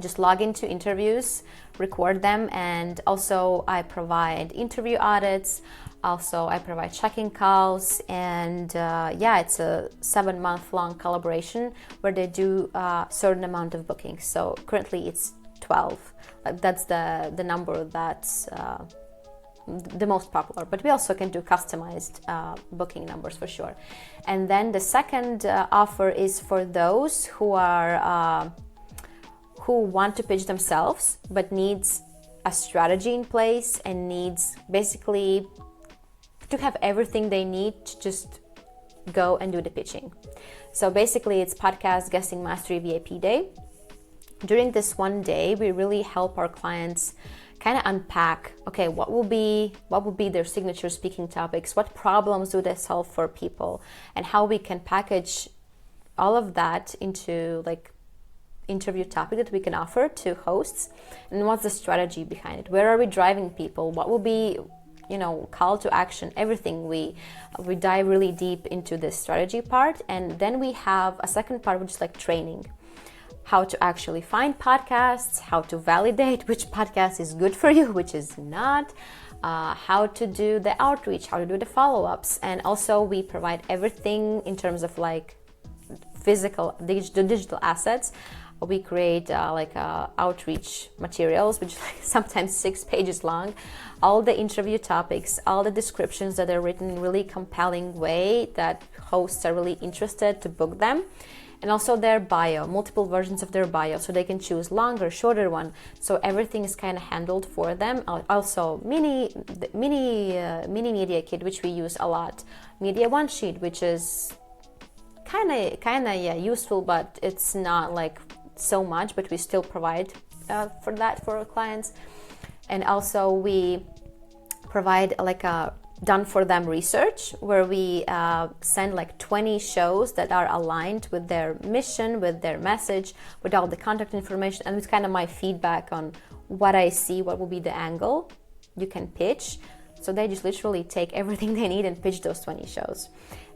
just log into interviews, record them, and also I provide interview audits. Also, I provide check-in calls, and it's a 7-month long collaboration where they do a certain amount of bookings. So currently it's 12. That's the number that's the most popular, but we also can do customized booking numbers for sure. And then the second offer is for those who want to pitch themselves but needs a strategy in place and needs basically to have everything they need to just go and do the pitching. So basically it's Podcast Guesting Mastery VIP Day. During this one day, we really help our clients kind of unpack, okay, what will be their signature speaking topics, what problems do they solve for people, and how we can package all of that into interview topic that we can offer to hosts, and what's the strategy behind it, where are we driving people, what will be call to action, everything. We dive really deep into the strategy part, and then we have a second part which is training, how to actually find podcasts, how to validate which podcast is good for you, which is not, how to do the outreach, how to do the follow-ups. And also we provide everything in terms of physical digital assets. We create outreach materials, which sometimes 6 pages long, all the interview topics, all the descriptions that are written in really compelling way that hosts are really interested to book them, and also their bio, multiple versions of their bio, so they can choose longer, shorter one. So everything is kind of handled for them. Also mini media kit, which we use a lot, media one sheet, which is kind of useful, but it's not so much, but we still provide for that for our clients. And also we provide a done for them research, where we send 20 shows that are aligned with their mission, with their message, with all the contact information, and with kind of my feedback on what I see, what will be the angle you can pitch. So they just literally take everything they need and pitch those 20 shows.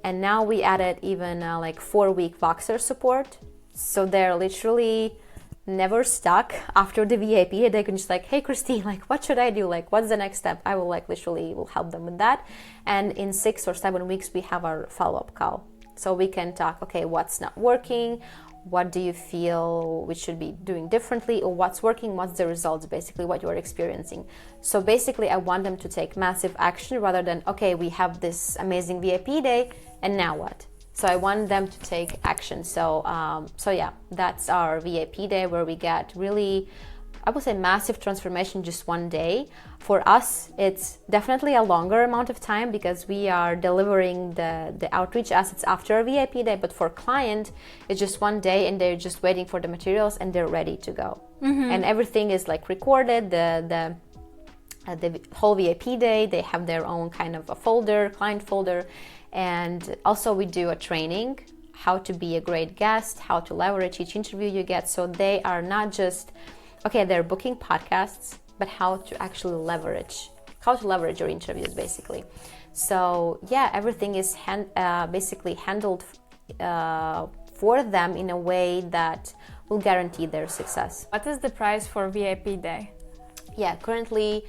And now we added even 4-week Voxer support. So they're literally never stuck after the VIP. They can just hey Kristine, what should I do? What's the next step? I will literally will help them with that. And in 6 or 7 weeks, we have our follow-up call. So we can talk, okay, what's not working? What do you feel we should be doing differently? Or what's working? What's the results? Basically what you're experiencing. So basically I want them to take massive action rather than, okay, we have this amazing VIP day and now what? So I want them to take action. So yeah, that's our VIP day, where we get really, I would say, massive transformation just one day. For us, it's definitely a longer amount of time because we are delivering the outreach assets after our VIP day. But for client, it's just one day and they're just waiting for the materials and they're ready to go. Mm-hmm. And everything is recorded. The whole VIP day, they have their own kind of a folder, client folder. And also we do a training how to be a great guest, how to leverage each interview you get. So they are not just, okay, they're booking podcasts, but how to actually leverage your interviews, basically. So yeah, everything is basically handled for them in a way that will guarantee their success. What is the price for VIP day? Yeah, currently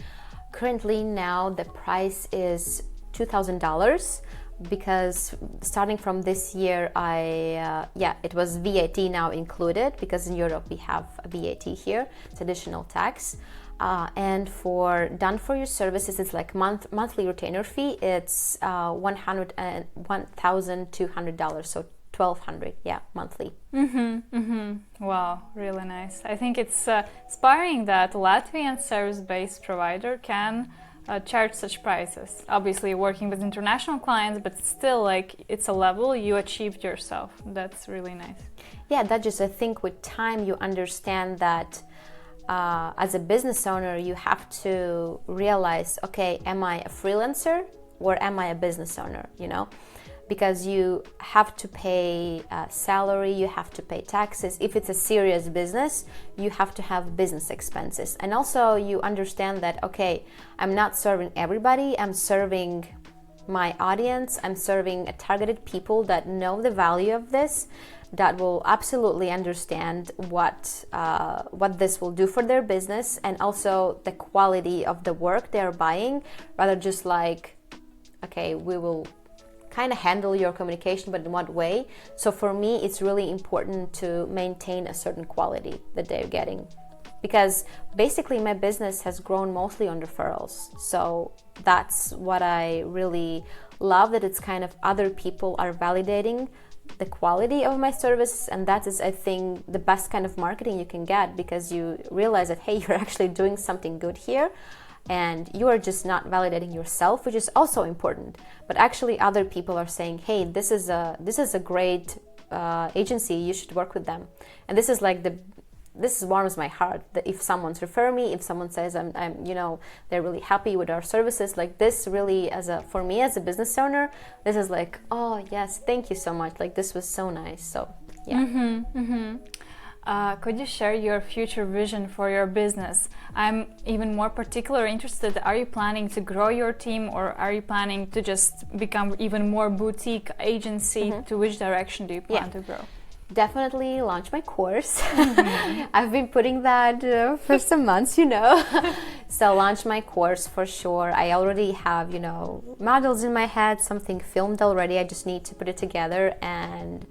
now the price is $2,000, because starting from this year, it was VAT now included, because in Europe we have a VAT here. It's additional tax. And for done for your services, it's like monthly retainer fee. It's $1,200, so $1,200, monthly. Wow, really nice. I think it's inspiring that Latvian service-based provider can charge such prices. Obviously working with international clients, but still, like, it's a level you achieved yourself. That's really nice. Yeah, that just, I think with time you understand that as a business owner you have to realize, okay, am I a freelancer or am I a business owner, because you have to pay salary, you have to pay taxes. If it's a serious business, you have to have business expenses. And also you understand that, okay, I'm not serving everybody, I'm serving my audience, I'm serving a targeted people that know the value of this, that will absolutely understand what this will do for their business, and also the quality of the work they're buying, rather just like, okay, we will kind of handle your communication, but in what way? So for me, it's really important to maintain a certain quality that they're getting, because basically my business has grown mostly on referrals. So that's what I really love, that it's kind of other people are validating the quality of my services, and that is, I think, the best kind of marketing you can get, because you realize that, hey, you're actually doing something good here, and you are just not validating yourself, which is also important, but actually other people are saying, hey, this is a great agency, you should work with them. And this is like this warms my heart, that if someone's refer me, if someone says I'm they're really happy with our services, like this really, for me as a business owner, this is like, oh yes, thank you so much, like this was so nice. So yeah. Could you share your future vision for your business? I'm even more particularly interested, are you planning to grow your team, or are you planning to just become even more boutique agency? To which direction do you plan to grow? Definitely launch my course. I've been putting that for some months, So launch my course for sure. I already have, models in my head, something filmed already. I just need to put it together and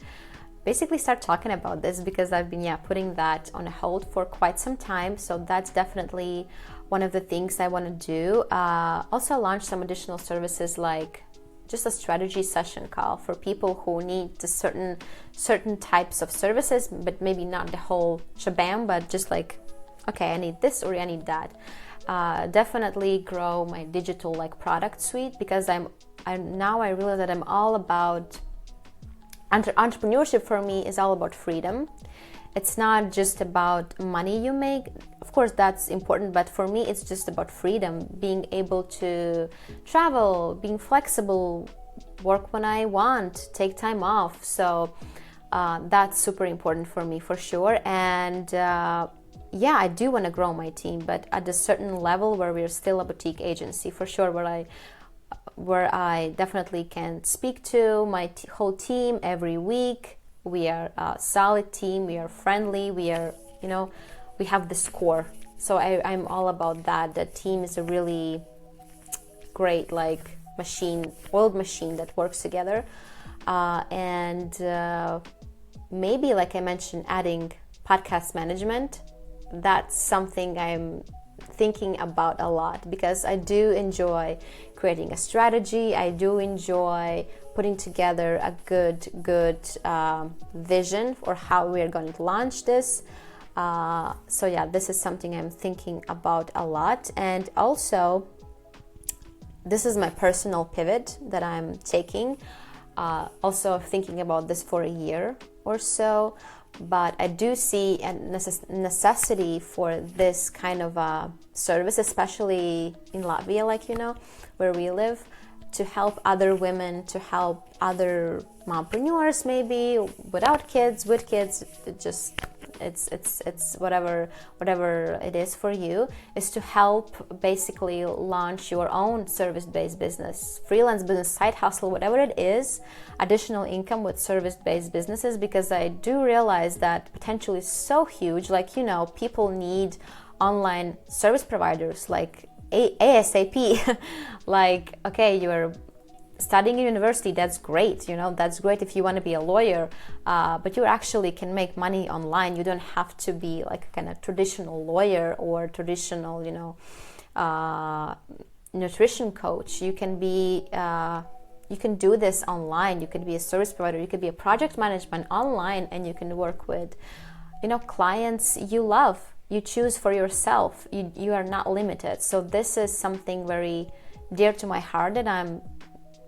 basically start talking about this, because I've been putting that on hold for quite some time. So that's definitely one of the things I want to do. Also launch some additional services, like just a strategy session call for people who need the certain types of services, but maybe not the whole shabam, but just like, okay, I need this or I need that. Definitely grow my digital product suite, because I realize that I'm all about entrepreneurship. For me is all about freedom. It's not just about money you make. Of course, that's important, but for me, it's just about freedom, being able to travel, being flexible, work when I want, take time off. So that's super important for me, for sure. And I do want to grow my team, but at a certain level where we're still a boutique agency, for sure, where I definitely can speak to my whole team every week. We are a solid team, we are friendly, we are, we have this core. So I'm all about that. The team is a really great, oiled machine that works together. Maybe, like I mentioned, adding podcast management. That's something I'm thinking about a lot, because I do enjoy creating a strategy. I do enjoy putting together a good vision for how we're going to launch this. This is something I'm thinking about a lot. And also, this is my personal pivot that I'm taking. Also thinking about this for a year or so, but I do see a necessity for this kind of service, especially in Latvia, where we live, to help other women, to help other mompreneurs, maybe without kids, with kids. It's whatever it is for you, is to help basically launch your own service-based business, freelance business, side hustle, whatever it is, additional income with service-based businesses, because I do realize that potential is so huge. Like, you know, people need online service providers like ASAP. Like, okay, you're studying in university, that's great, you know, that's great if you want to be a lawyer, but you actually can make money online. You don't have to be like a kind of traditional lawyer or traditional, you know, nutrition coach. You can be you can do this online. You can be a service provider, you could be a project management online, and you can work with, you know, clients you love, you choose for yourself. You are not limited. So this is something very dear to my heart that I'm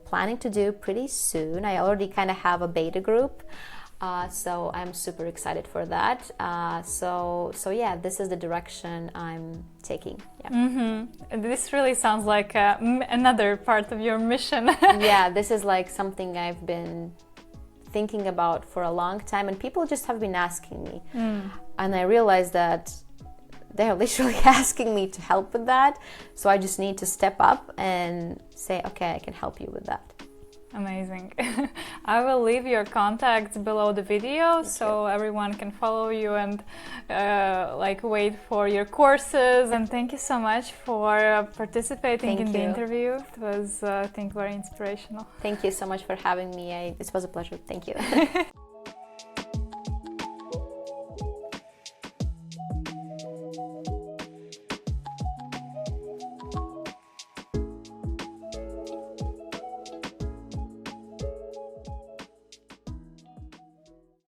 planning to do pretty soon. I already kind of have a beta group, so I'm super excited for that. So yeah, this is the direction I'm taking. Yeah. This really sounds like another part of your mission. Yeah, this is like something I've been thinking about for a long time, and people just have been asking me, and I realized that they're literally asking me to help with that. So I just need to step up and say, okay, I can help you with that. Amazing. I will leave your contacts below the video so everyone can follow you and like wait for your courses. And thank you so much for participating in the interview. It was, I think, very inspirational. Thank you so much for having me. It was a pleasure. Thank you.